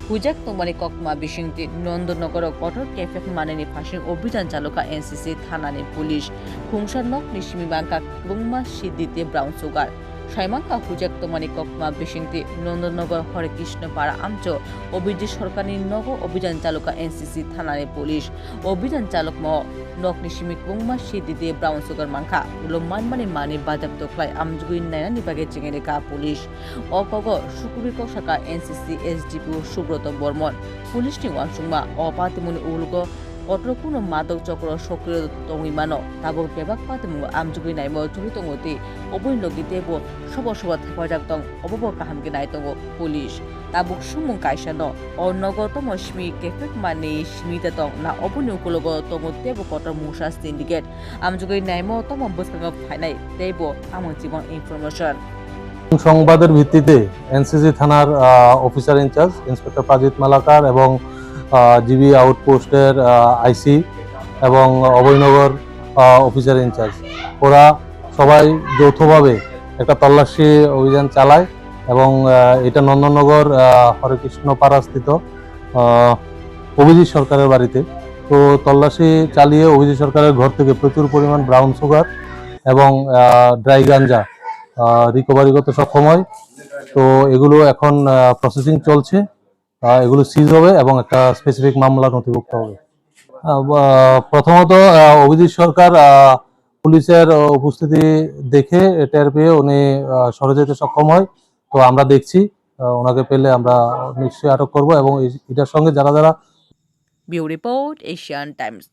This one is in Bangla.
হুজাক তোমানি ককমা বিশিংতি নন্দনগর কঠোর কেফেক মানেনি ফাঁসিং অভিযান চালকা এনসিসি থানানি পুলিশ খুংসার নক নিশিমি বাংকা বুংমা সিদ্দিতে ব্রাউন সুগার সাইমাঙ্কা হুজাক তোমানি ককমা বিশিংতি নন্দনগর হরে কৃষ্ণ পাড়া আমচ অভিজিৎ সরকারি নগ অভিযান চালকা এনসিসি থানানি পুলিশ অভিযান চালক ম নক নিশিমি বুংমা সিদ্দিতে ব্রাউন সুগার মাংখা উলো মানমানি বাজাব তোকলাই আমজুগুই নাইনা নিবাগে চেঙেরেকা পুলিশ অপগ সুকুবি কসাকা এনসিসি এসডিপি সুব্রত বর্মন পুলিশনি ওয়ানসুংমা অপাতিমুনি উলগ কটরকুনো মাদক চক্র সক্রিয় তংইমানো তাবো বেবাক পাতিমু আমজুগি নাইমো চুরি তংতি অবৈলগি দেবো সব হেফাজাব তং অবব কাহামগে নাইতঙ্গো পুলিশ তাবুক সুমুং কাইসানো অনগতম স্মি কেফেক মানে স্মিতে তং না অবনি উকুলগ তংগো দেবো কটর মুসা সিন্ডিকেট আমজুগি নাইমো তম বসকাঙ্গ ফাইনাই দেবো আমন জীবন ইনফরমেশন সংবাদের ভিত্তিতে এনসিসি থানার অফিসার ইনচার্জ ইন্সপেক্টর প্রাজিত মালাকার এবং জিবি আউটপোস্টের আইসি এবং অভয়নগর অফিসার ইনচার্জ ওরা সবাই যৌথভাবে একটা তল্লাশি অভিযান চালায় এবং এটা নন্দননগর হরেকৃষ্ণ পাড়াস্থিত অভিজিৎ সরকারের বাড়িতে। তো তল্লাশি চালিয়ে অভিজিৎ সরকারের ঘর থেকে প্রচুর পরিমাণ ব্রাউন সুগার এবং ড্রাই গাঞ্জা রিকভারি করতে সক্ষম হয়। তো এগুলো এখন প্রসেসিং চলছে, এগুলো সিজ হবে এবং একটা স্পেসিফিক মামলা নথিভুক্ত হবে। প্রথমত অভিজিৎ সরকার পুলিশের উপস্থিতি দেখে টের পেয়ে উনি সরে যেতে সক্ষম হয়। তো আমরা দেখছি, ওনাকে পেলে আমরা নিশ্চয়ই আটক করব এবং এটার সঙ্গে যারা ব্যুরো রিপোর্ট এশিয়ান টাইমস।